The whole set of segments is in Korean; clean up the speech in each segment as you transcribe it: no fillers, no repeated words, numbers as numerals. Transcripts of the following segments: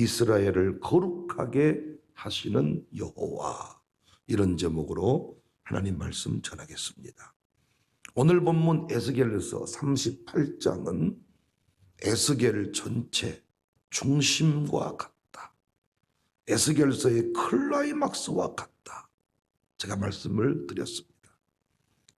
이스라엘을 거룩하게 하시는 여호와, 이런 제목으로 하나님 말씀 전하겠습니다. 오늘 본문 에스겔서 38장은 에스겔 전체 중심과 같다, 에스겔서의 클라이막스와 같다, 제가 말씀을 드렸습니다.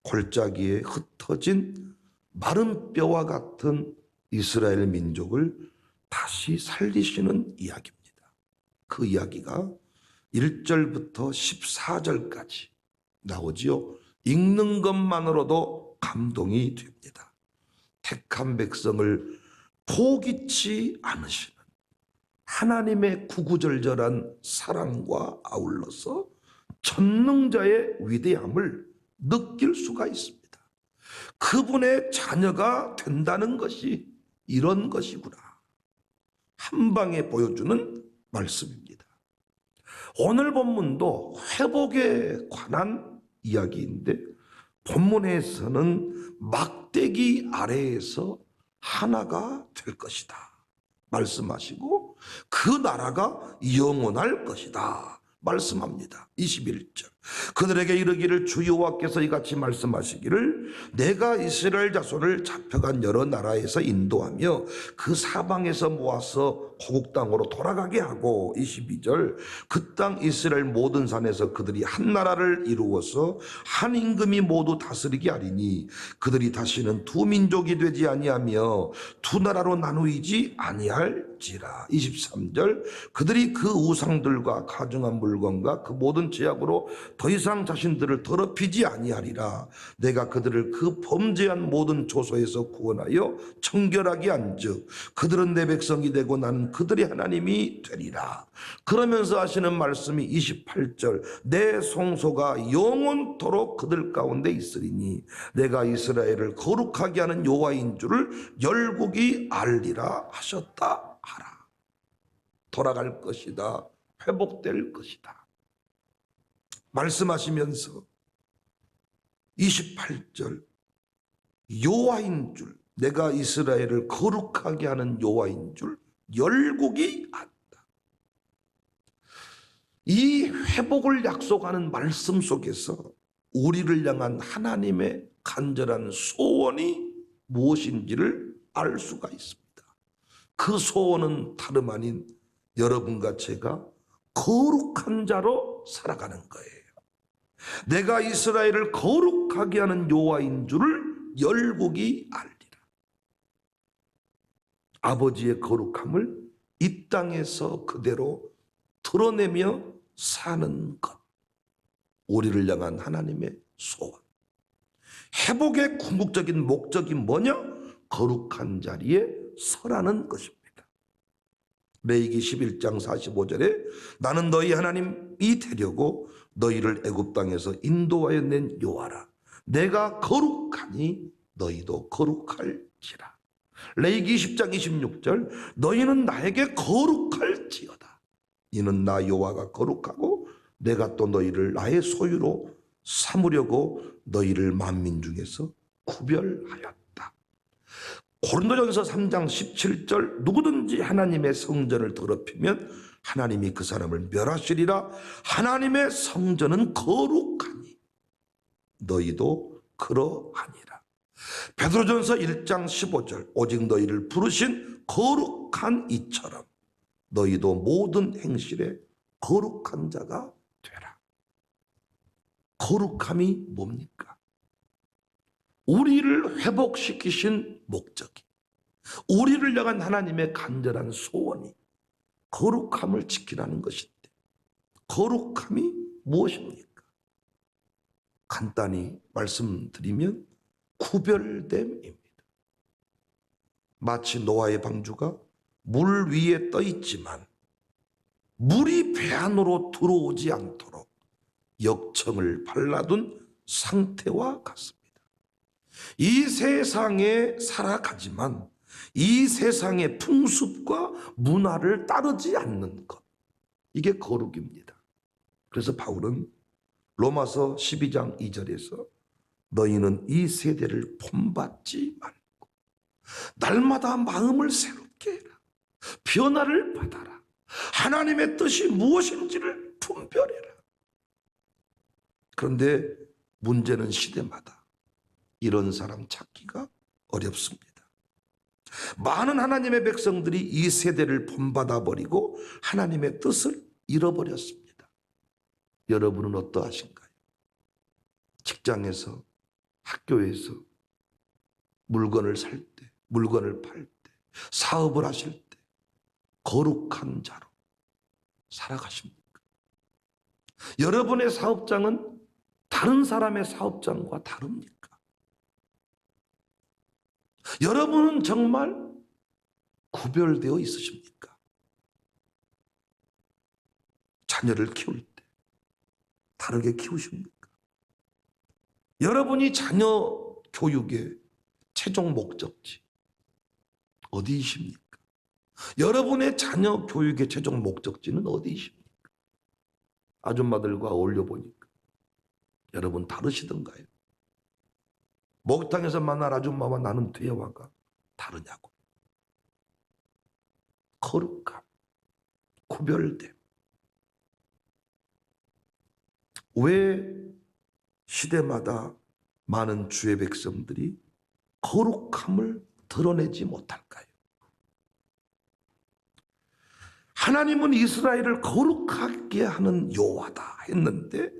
골짜기에 흩어진 마른 뼈와 같은 이스라엘 민족을 다시 살리시는 이야기입니다. 그 이야기가 1절부터 14절까지 나오지요. 읽는 것만으로도 감동이 됩니다. 택한 백성을 포기치 않으시는 하나님의 구구절절한 사랑과 아울러서 전능자의 위대함을 느낄 수가 있습니다. 그분의 자녀가 된다는 것이 이런 것이구나, 한 방에 보여주는 말씀입니다. 오늘 본문도 회복에 관한 이야기인데, 본문에서는 막대기 아래에서 하나가 될 것이다 말씀하시고, 그 나라가 영원할 것이다 말씀합니다. 21절, 그들에게 이르기를 주 여호와께서 이같이 말씀하시기를 내가 이스라엘 자손을 잡혀간 여러 나라에서 인도하며 그 사방에서 모아서 고국 땅으로 돌아가게 하고, 22절, 그 땅 이스라엘 모든 산에서 그들이 한 나라를 이루어서 한 임금이 모두 다스리게 하리니 그들이 다시는 두 민족이 되지 아니하며 두 나라로 나누이지 아니할지라. 23절, 그들이 그 우상들과 가증한 물건과 그 모든 죄악으로 더 이상 자신들을 더럽히지 아니하리라. 내가 그들을 그 범죄한 모든 조소에서 구원하여 청결하게 한즉 그들은 내 백성이 되고 나는 그들의 하나님이 되리라. 그러면서 하시는 말씀이 28절, 내 성소가 영원토록 그들 가운데 있으리니 내가 이스라엘을 거룩하게 하는 여호와인 줄을 열국이 알리라 하셨다 하라. 돌아갈 것이다, 회복될 것이다 말씀하시면서 28절, 여호와인 줄, 내가 이스라엘을 거룩하게 하는 여호와인 줄 열국이 안다. 이 회복을 약속하는 말씀 속에서 우리를 향한 하나님의 간절한 소원이 무엇인지를 알 수가 있습니다. 그 소원은 다름 아닌 여러분과 제가 거룩한 자로 살아가는 거예요. 내가 이스라엘을 거룩하게 하는 여호와인 줄을 열국이 알리라. 아버지의 거룩함을 이 땅에서 그대로 드러내며 사는 것, 우리를 향한 하나님의 소원. 회복의 궁극적인 목적이 뭐냐? 거룩한 자리에 서라는 것입니다. 레위기 11장 45절에 나는 너희 하나님이 되려고 너희를 애굽 땅에서 인도하여 낸 여호와라. 내가 거룩하니 너희도 거룩할지라. 레위기 10장 26절, 너희는 나에게 거룩할지어다. 이는 나 여호와가 거룩하고 내가 또 너희를 나의 소유로 삼으려고 너희를 만민 중에서 구별하였다. 고린도전서 3장 17절, 누구든지 하나님의 성전을 더럽히면 하나님이 그 사람을 멸하시리라. 하나님의 성전은 거룩하니 너희도 그러하니라. 베드로전서 1장 15절, 오직 너희를 부르신 거룩한 이처럼 너희도 모든 행실에 거룩한 자가 되라. 거룩함이 뭡니까? 우리를 회복시키신 목적이, 우리를 향한 하나님의 간절한 소원이 거룩함을 지키라는 것인데, 거룩함이 무엇입니까? 간단히 말씀드리면 구별됨입니다. 마치 노아의 방주가 물 위에 떠 있지만 물이 배 안으로 들어오지 않도록 역청을 발라둔 상태와 같습니다. 이 세상에 살아가지만 이 세상의 풍습과 문화를 따르지 않는 것, 이게 거룩입니다. 그래서 바울은 로마서 12장 2절에서 너희는 이 세대를 본받지 말고 날마다 마음을 새롭게 해라. 변화를 받아라. 하나님의 뜻이 무엇인지를 분별해라. 그런데 문제는 시대마다 이런 사람 찾기가 어렵습니다. 많은 하나님의 백성들이 이 세대를 본받아 버리고 하나님의 뜻을 잃어버렸습니다. 여러분은 어떠하신가요? 직장에서, 학교에서, 물건을 살 때, 물건을 팔 때, 사업을 하실 때 거룩한 자로 살아가십니까? 여러분의 사업장은 다른 사람의 사업장과 다릅니까? 여러분은 정말 구별되어 있으십니까? 자녀를 키울 때 다르게 키우십니까? 여러분이 자녀 교육의 최종 목적지 어디이십니까? 여러분의 자녀 교육의 최종 목적지는 어디이십니까? 아줌마들과 어울려 보니까 여러분 다르시던가요? 목욕탕에서 만날 아줌마와 나눈 대화가 다르냐고. 거룩함, 구별됨. 왜 시대마다 많은 주의 백성들이 거룩함을 드러내지 못할까요? 하나님은 이스라엘을 거룩하게 하는 여호와다 했는데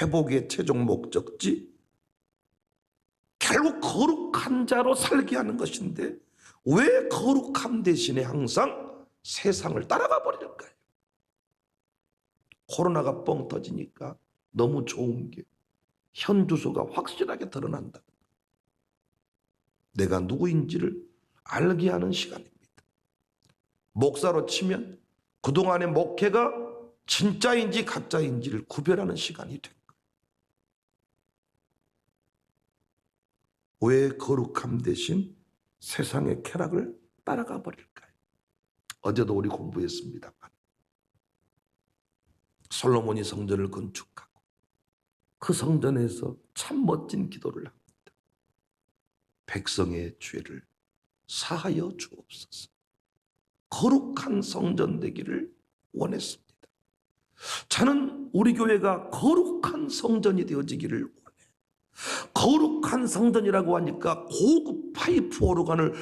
회복의 최종 목적지 결국 거룩한 자로 살게 하는 것인데 왜 거룩함 대신에 항상 세상을 따라가 버리는가요? 코로나가 뻥 터지니까 너무 좋은 게 현 주소가 확실하게 드러난다. 내가 누구인지를 알게 하는 시간입니다. 목사로 치면 그동안의 목회가 진짜인지 가짜인지를 구별하는 시간이 된 거예요. 왜 거룩함 대신 세상의 쾌락을 따라가 버릴까요? 어제도 우리 공부했습니다만 솔로몬이 성전을 건축하고 그 성전에서 참 멋진 기도를 합니다. 백성의 죄를 사하여 주옵소서. 거룩한 성전 되기를 원했습니다. 저는 우리 교회가 거룩한 성전이 되어지기를 원해. 거룩한 성전이라고 하니까 고급 파이프 오르간을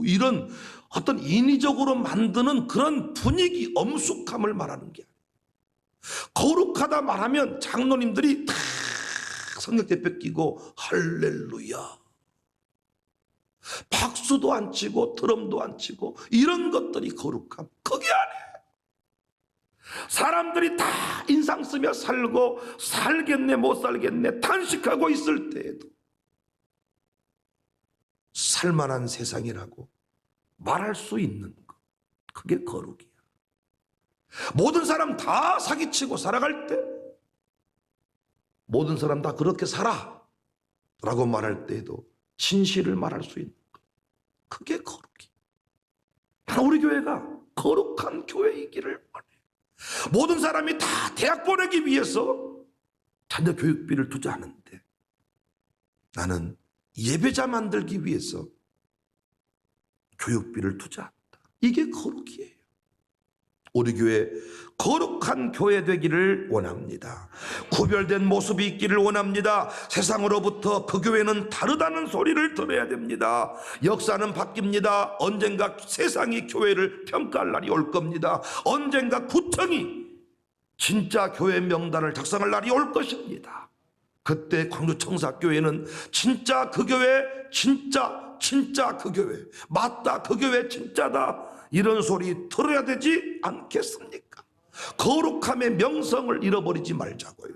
이런 어떤 인위적으로 만드는 그런 분위기 엄숙함을 말하는 게 아니에요. 거룩하다 말하면 장로님들이 다 성경대 뺏기고 할렐루야 박수도 안 치고 드럼도 안 치고 이런 것들이 거룩함. 거기 안에 사람들이 다 인상 쓰며 살고 살겠네 못 살겠네 탄식하고 있을 때에도 살만한 세상이라고 말할 수 있는 것, 그게 거룩이야. 모든 사람 다 사기치고 살아갈 때 모든 사람 다 그렇게 살아 라고 말할 때에도 진실을 말할 수 있는 것, 그게 거룩이야. 우리 교회가 거룩한 교회이기를 원해. 모든 사람이 다 대학 보내기 위해서 자녀 교육비를 투자하는데 나는 예배자 만들기 위해서 교육비를 투자한다. 이게 거룩이에요. 우리 교회 거룩한 교회 되기를 원합니다. 구별된 모습이 있기를 원합니다. 세상으로부터 그 교회는 다르다는 소리를 들어야 됩니다. 역사는 바뀝니다. 언젠가 세상이 교회를 평가할 날이 올 겁니다. 언젠가 구청이 진짜 교회 명단을 작성할 날이 올 것입니다. 그때 광주청사교회는 진짜 그 교회, 진짜 그 교회, 맞다 그 교회 진짜다 이런 소리 들어야 되지 않겠습니까? 거룩함의 명성을 잃어버리지 말자고요.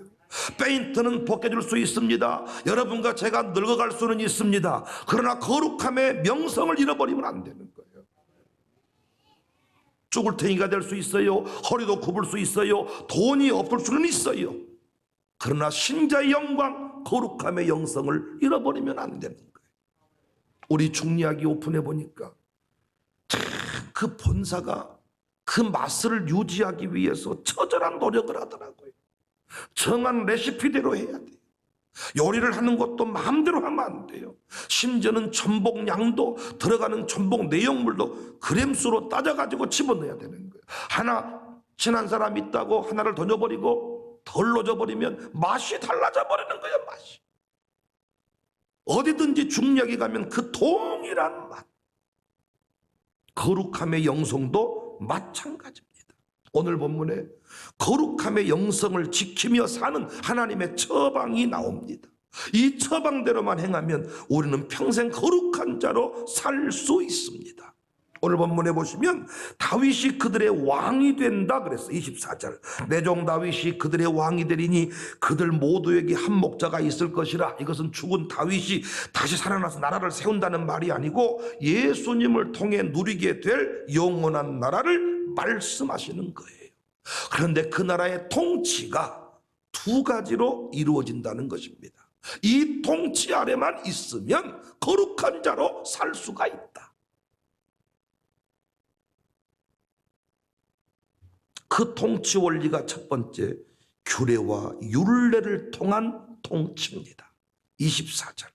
페인트는 벗겨줄 수 있습니다. 여러분과 제가 늙어갈 수는 있습니다. 그러나 거룩함의 명성을 잃어버리면 안 되는 거예요. 쭈글탱이가 될 수 있어요. 허리도 굽을 수 있어요. 돈이 없을 수는 있어요. 그러나 신자의 영광, 거룩함의 영성을 잃어버리면 안 되는 거예요. 우리 중리학이 오픈해 보니까 그 본사가 그 맛을 유지하기 위해서 처절한 노력을 하더라고요. 정한 레시피대로 해야 돼요. 요리를 하는 것도 마음대로 하면 안 돼요. 심지어는 전복 양도, 들어가는 전복 내용물도 그램수로 따져가지고 집어넣어야 되는 거예요. 하나 친한 사람 있다고 하나를 더 넣어버리고 덜 넣어버리면 맛이 달라져 버리는 거예요. 맛이. 어디든지 중력에 가면 그 동일한 맛, 거룩함의 영성도 마찬가지입니다. 오늘 본문에 거룩함의 영성을 지키며 사는 하나님의 처방이 나옵니다. 이 처방대로만 행하면 우리는 평생 거룩한 자로 살 수 있습니다. 오늘 본문에 보시면 다윗이 그들의 왕이 된다 그랬어요. 24절. 내 종 다윗이 그들의 왕이 되리니 그들 모두에게 한 목자가 있을 것이라. 이것은 죽은 다윗이 다시 살아나서 나라를 세운다는 말이 아니고 예수님을 통해 누리게 될 영원한 나라를 말씀하시는 거예요. 그런데 그 나라의 통치가 두 가지로 이루어진다는 것입니다. 이 통치 아래만 있으면 거룩한 자로 살 수가 있다. 그 통치 원리가 첫 번째, 규례와 율례를 통한 통치입니다. 24절.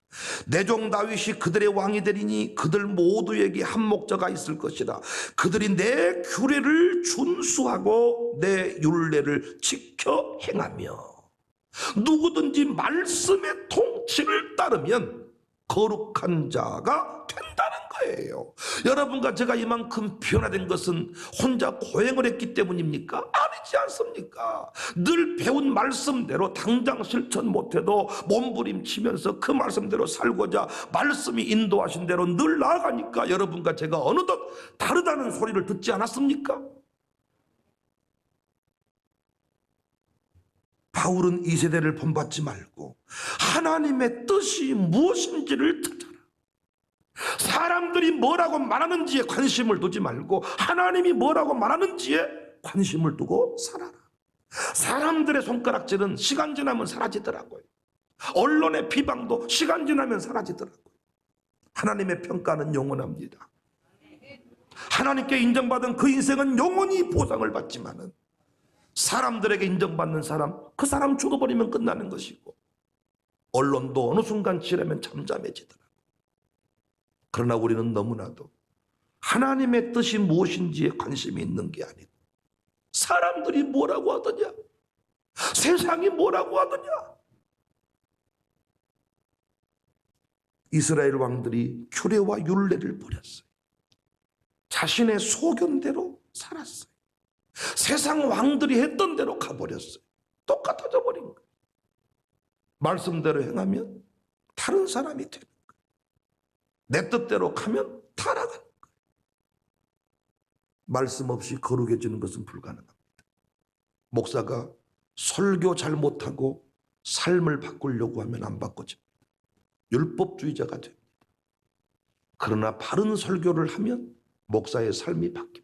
내 종 다윗이 그들의 왕이 되리니 그들 모두에게 한 목자가 있을 것이라. 그들이 내 규례를 준수하고 내 율례를 지켜 행하며. 누구든지 말씀의 통치를 따르면 거룩한 자가 된다는 거예요. 여러분과 제가 이만큼 변화된 것은 혼자 고행을 했기 때문입니까? 아니지 않습니까? 늘 배운 말씀대로 당장 실천 못해도 몸부림치면서 그 말씀대로 살고자 말씀이 인도하신 대로 늘 나아가니까 여러분과 제가 어느덧 다르다는 소리를 듣지 않았습니까? 바울은 이 세대를 본받지 말고 하나님의 뜻이 무엇인지를 찾아라. 사람들이 뭐라고 말하는지에 관심을 두지 말고 하나님이 뭐라고 말하는지에 관심을 두고 살아라. 사람들의 손가락질은 시간 지나면 사라지더라고요. 언론의 비방도 시간 지나면 사라지더라고요. 하나님의 평가는 영원합니다. 하나님께 인정받은 그 인생은 영원히 보상을 받지만은 사람들에게 인정받는 사람, 그 사람 죽어버리면 끝나는 것이고 언론도 어느 순간 지나면 잠잠해지더라고요. 그러나 우리는 너무나도 하나님의 뜻이 무엇인지에 관심이 있는 게 아니고 사람들이 뭐라고 하더냐, 세상이 뭐라고 하더냐. 이스라엘 왕들이 규례와 율례를 버렸어요. 자신의 소견대로 살았어요. 세상 왕들이 했던 대로 가버렸어요. 똑같아져 버린 거예요. 말씀대로 행하면 다른 사람이 되는 거예요. 내 뜻대로 가면 타락하는 거예요. 말씀 없이 거룩해지는 것은 불가능합니다. 목사가 설교 잘 못하고 삶을 바꾸려고 하면 안 바꿔집니다. 율법주의자가 됩니다. 그러나 바른 설교를 하면 목사의 삶이 바뀝니다.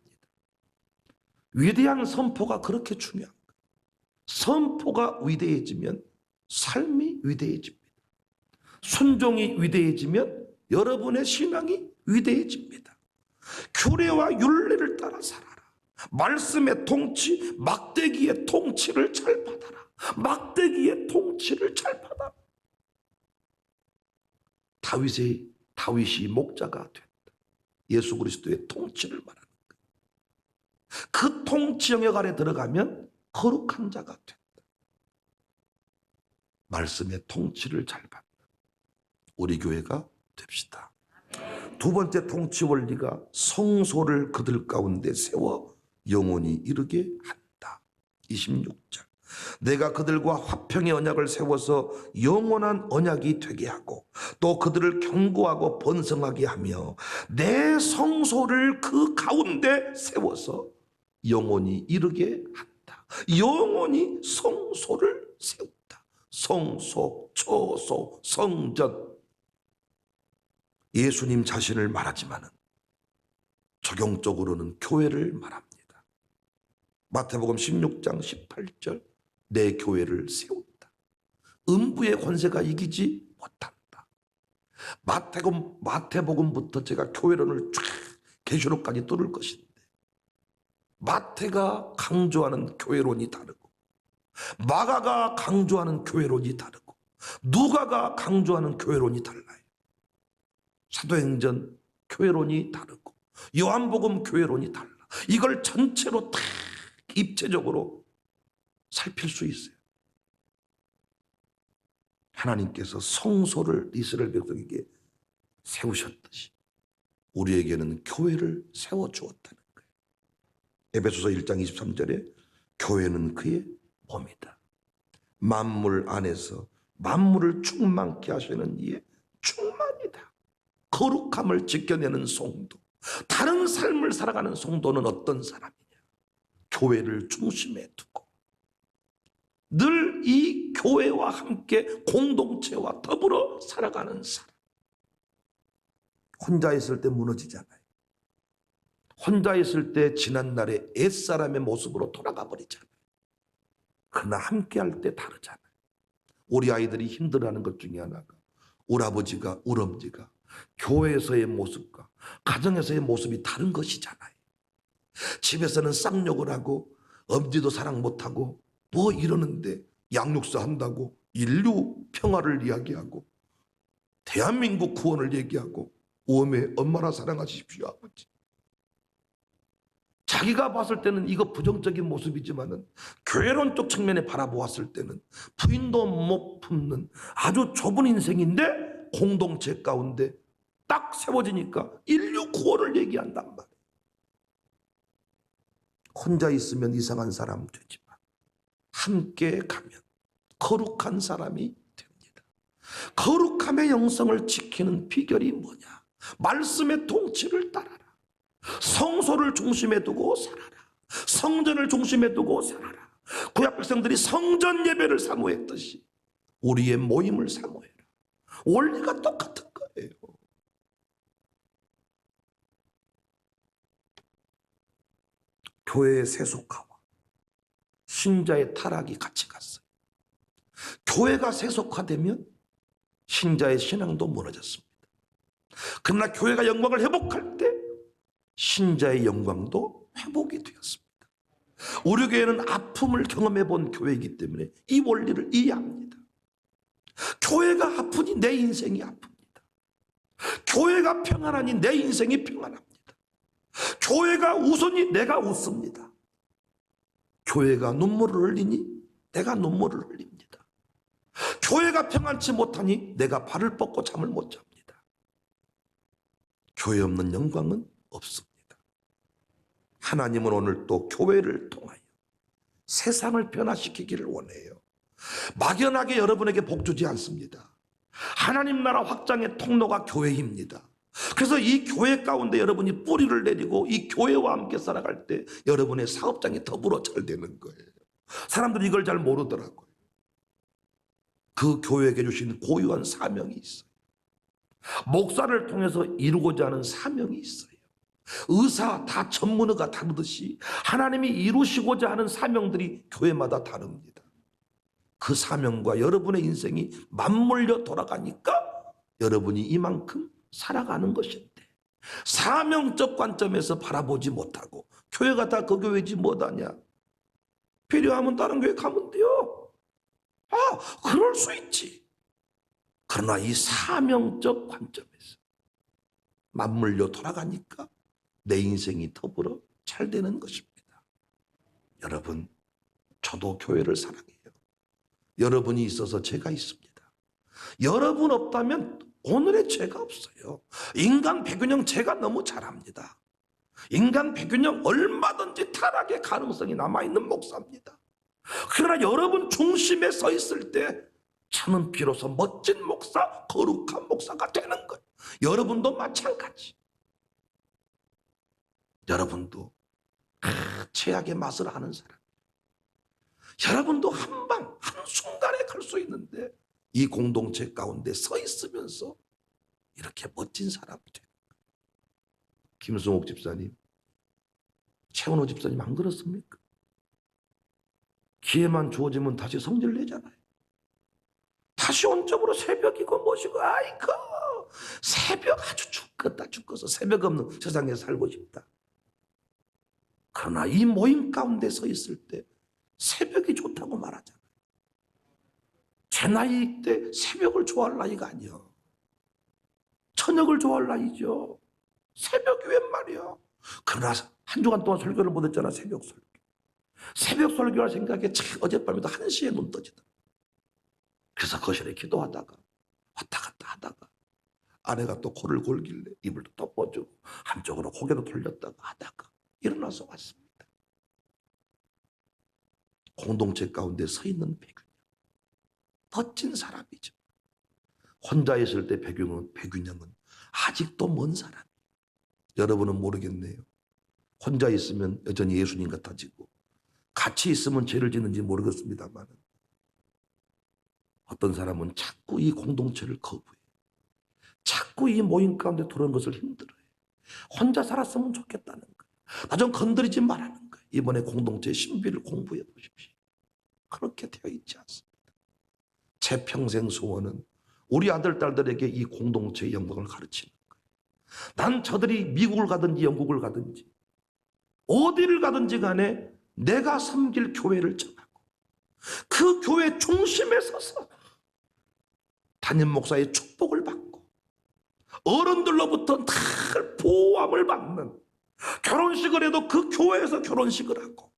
위대한 선포가 그렇게 중요한 거예요. 선포가 위대해지면 삶이 위대해집니다. 순종이 위대해지면 여러분의 신앙이 위대해집니다. 규례와 율례를 따라 살아라. 말씀의 통치, 막대기의 통치를 잘 받아라. 막대기의 통치를 잘 받아라. 다윗이 목자가 됐다. 예수 그리스도의 통치를 말합니다. 그 통치 영역 아래 들어가면 거룩한 자가 된다. 말씀의 통치를 잘 받는 우리 교회가 됩시다. 두 번째 통치 원리가 성소를 그들 가운데 세워 영원히 이르게 한다. 26절. 내가 그들과 화평의 언약을 세워서 영원한 언약이 되게 하고 또 그들을 견고하고 번성하게 하며 내 성소를 그 가운데 세워서 영원히 이르게 한다. 영원히 성소를 세운다. 성소, 초소, 성전. 예수님 자신을 말하지만은 적용적으로는 교회를 말합니다. 마태복음 16장 18절. 내 교회를 세운다. 음부의 권세가 이기지 못한다. 마태복음부터 제가 교회론을 쫙 계시록까지 뚫을 것인데 마태가 강조하는 교회론이 다르고 마가가 강조하는 교회론이 다르고 누가가 강조하는 교회론이 달라요. 사도행전 교회론이 다르고 요한복음 교회론이 달라. 이걸 전체로 다 입체적으로 살필 수 있어요. 하나님께서 성소를 이스라엘 백성에게 세우셨듯이 우리에게는 교회를 세워주었다는 거예요. 에베소서 1장 23절에 교회는 그의 몸이다. 만물 안에서 만물을 충만케 하시는 이의 충만이다. 거룩함을 지켜내는 성도, 다른 삶을 살아가는 성도는 어떤 사람이냐? 교회를 중심에 두고 늘 이 교회와 함께 공동체와 더불어 살아가는 사람. 혼자 있을 때 무너지잖아요. 혼자 있을 때 지난날의 옛사람의 모습으로 돌아가 버리잖아요. 그러나 함께 할 때 다르잖아요. 우리 아이들이 힘들어하는 것 중에 하나가 우리 아버지가 우리 엄지가 교회에서의 모습과 가정에서의 모습이 다른 것이잖아요. 집에서는 쌍욕을 하고 엄지도 사랑 못하고 뭐 이러는데 양육사 한다고 인류 평화를 이야기하고 대한민국 구원을 얘기하고 오메 엄마라 사랑하십시오 아버지. 자기가 봤을 때는 이거 부정적인 모습이지만은 교회론 쪽 측면에 바라보았을 때는 부인도 못 품는 아주 좁은 인생인데 공동체 가운데 딱 세워지니까 인류 구원을 얘기한단 말이에요. 혼자 있으면 이상한 사람 되지만 함께 가면 거룩한 사람이 됩니다. 거룩함의 영성을 지키는 비결이 뭐냐? 말씀의 통치를 따라라. 성소를 중심에 두고 살아라. 성전을 중심에 두고 살아라. 구약 백성들이 성전 예배를 사모했듯이 우리의 모임을 사모해라. 원리가 똑같은 거예요. 교회의 세속화와 신자의 타락이 같이 갔어요. 교회가 세속화되면 신자의 신앙도 무너졌습니다. 그러나 교회가 영광을 회복할 때 신자의 영광도 회복이 되었습니다. 우리 교회는 아픔을 경험해 본 교회이기 때문에 이 원리를 이해합니다. 교회가 아프니 내 인생이 아픕니다. 교회가 평안하니 내 인생이 평안합니다. 교회가 웃으니 내가 웃습니다. 교회가 눈물을 흘리니 내가 눈물을 흘립니다. 교회가 평안치 못하니 내가 발을 뻗고 잠을 못 잡니다. 교회 없는 영광은 없습니다. 하나님은 오늘 또 교회를 통하여 세상을 변화시키기를 원해요. 막연하게 여러분에게 복 주지 않습니다. 하나님 나라 확장의 통로가 교회입니다. 그래서 이 교회 가운데 여러분이 뿌리를 내리고 이 교회와 함께 살아갈 때 여러분의 사업장이 더불어 잘 되는 거예요. 사람들이 이걸 잘 모르더라고요. 그 교회에게 주신 고유한 사명이 있어요. 목사를 통해서 이루고자 하는 사명이 있어요. 의사 다 전문의가 다르듯이 하나님이 이루시고자 하는 사명들이 교회마다 다릅니다. 그 사명과 여러분의 인생이 맞물려 돌아가니까 여러분이 이만큼 살아가는 것인데 사명적 관점에서 바라보지 못하고 교회가 다 그 교회지 뭐다냐, 필요하면 다른 교회 가면 돼요. 그럴 수 있지. 그러나 이 사명적 관점에서 맞물려 돌아가니까 내 인생이 더불어 잘 되는 것입니다. 여러분, 저도 교회를 사랑해요. 여러분이 있어서 제가 있습니다. 여러분 없다면 오늘의 제가 없어요. 인간 배균형 제가 너무 잘합니다. 인간 배균형 얼마든지 타락의 가능성이 남아있는 목사입니다. 그러나 여러분 중심에 서 있을 때 저는 비로소 멋진 목사, 거룩한 목사가 되는 거예요. 여러분도 마찬가지. 여러분도 최악의 맛을 아는 사람. 여러분도 한순간에 갈 수 있는데 이 공동체 가운데 서 있으면서 이렇게 멋진 사람이 되는 거예요. 김승옥 집사님, 최원호 집사님 안 그렇습니까? 기회만 주어지면 다시 성질 내잖아요. 다시 온적으로 새벽이고 뭐시고 아이고 새벽 아주 죽어서 새벽 없는 세상에 살고 싶다. 그러나 이 모임 가운데 서 있을 때 새벽이 좋다고 말하잖아요. 제 나이 때 새벽을 좋아할 나이가 아니야. 저녁을 좋아할 나이죠. 새벽이 웬 말이야. 그러나 한 주간 동안 설교를 못했잖아. 새벽 설교. 새벽 설교할 생각에 참 어젯밤에도 1시에 눈 떠지더라. 그래서 거실에 기도하다가 왔다 갔다 하다가 아내가 또 코를 골길래 입을 또 덮어주고 한쪽으로 고개도 돌렸다가 하다가 일어나서 왔습니다. 공동체 가운데 서 있는 백윤. 멋진 사람이죠. 혼자 있을 때 백윤영은 아직도 먼 사람이에요. 여러분은 모르겠네요. 혼자 있으면 여전히 예수님 같아지고 같이 있으면 죄를 짓는지 모르겠습니다만 어떤 사람은 자꾸 이 공동체를 거부해. 자꾸 이 모임 가운데 들어오는 것을 힘들어해. 혼자 살았으면 좋겠다는 거예요. 나 좀 건드리지 말라는 거예요. 이번에 공동체의 신비를 공부해 보십시오. 그렇게 되어 있지 않습니다. 제 평생 소원은 우리 아들, 딸들에게 이 공동체의 영광을 가르치는 거예요. 난 저들이 미국을 가든지 영국을 가든지 어디를 가든지 간에 내가 섬길 교회를 정하고 그 교회 중심에 서서 담임 목사의 축복을 받고 어른들로부터 늘 보호함을 받는, 결혼식을 해도 그 교회에서 결혼식을 하고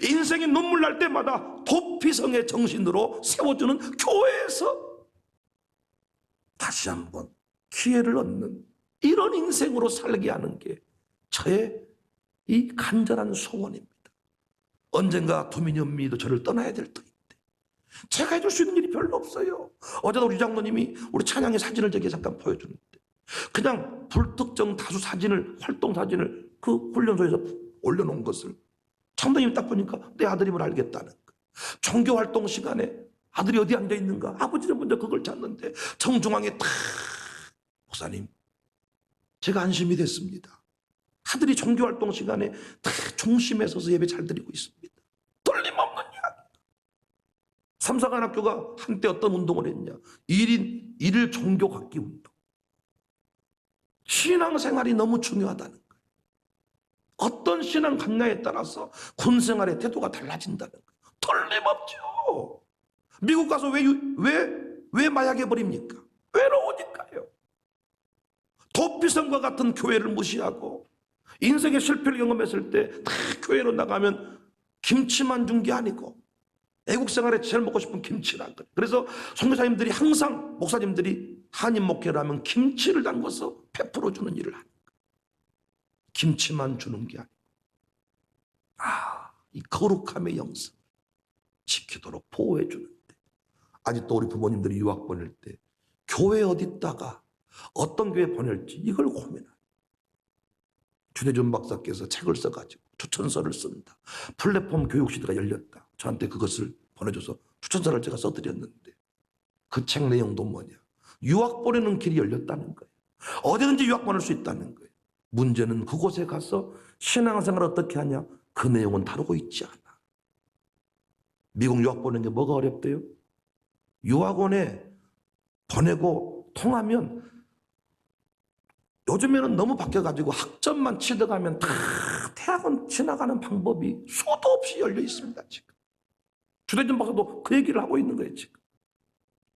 인생이 눈물 날 때마다 도피성의 정신으로 세워주는 교회에서 다시 한번 기회를 얻는 이런 인생으로 살게 하는 게 저의 이 간절한 소원입니다. 언젠가 도미니언 미도 저를 떠나야 될 터인데 제가 해줄 수 있는 일이 별로 없어요. 어제도 우리 장로님이 우리 찬양의 사진을 저기 잠깐 보여주는데 그냥 불특정 다수 사진을, 활동 사진을 그 훈련소에서 올려놓은 것을 장로님이 딱 보니까 내 아들임을 알겠다는 거예요. 종교 활동 시간에 아들이 어디 앉아 있는가, 아버지는 먼저 그걸 찾는데 정중앙에 탁, 목사님 제가 안심이 됐습니다. 아들이 종교 활동 시간에 다 중심에 서서 예배 잘 드리고 있습니다. 틀림없는 이야기. 삼사관학교가 한때 어떤 운동을 했냐, 1일 종교 갖기 운동. 신앙생활이 너무 중요하다는 거예요. 어떤 신앙 갖냐에 따라서 군생활의 태도가 달라진다는 거예요. 틀림없죠. 미국 가서 왜 마약해 버립니까? 외로우니까요. 도피성과 같은 교회를 무시하고 인생의 실패를 경험했을 때 다 교회로 나가면 김치만 준 게 아니고 애국 생활에 제일 먹고 싶은 김치란 거예요. 그래서 선교사님들이 항상, 목사님들이 한인 목회를 하면 김치를 담궈서 베풀어 주는 일을 하는 거예요. 김치만 주는 게 아니고 이 거룩함의 영성 지키도록 보호해 주는데, 아직도 우리 부모님들이 유학 보낼 때 교회 어디다가 어떤 교회 보낼지 이걸 고민해요. 주대준 박사께서 책을 써가지고 추천서를 쓴다. 플랫폼 교육시대가 열렸다. 저한테 그것을 보내줘서 추천서를 제가 써드렸는데 그 책 내용도 뭐냐, 유학 보내는 길이 열렸다는 거예요. 어디든지 유학 보낼 수 있다는 거예요. 문제는 그곳에 가서 신앙생활을 어떻게 하냐, 그 내용은 다루고 있지 않아. 미국 유학 보내는 게 뭐가 어렵대요? 유학원에 보내고 통하면 요즘에는 너무 바뀌어가지고 학점만 취득하면 다 대학원 지나가는 방법이 수도 없이 열려 있습니다. 지금 주대준 박사도 그 얘기를 하고 있는 거예요. 지금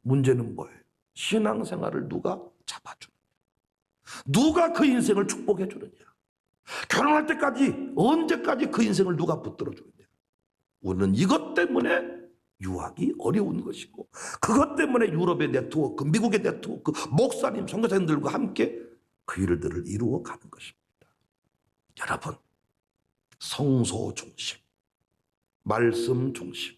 문제는 뭐예요? 신앙생활을 누가 잡아주느냐, 누가 그 인생을 축복해 주느냐, 결혼할 때까지 언제까지 그 인생을 누가 붙들어 주느냐. 우리는 이것 때문에 유학이 어려운 것이고, 그것 때문에 유럽의 네트워크, 미국의 네트워크, 목사님, 선교사님들과 함께 그 일들을 이루어 가는 것입니다. 여러분, 성소 중심, 말씀 중심,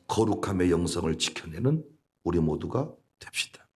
거룩함의 영성을 지켜내는 우리 모두가 됩시다.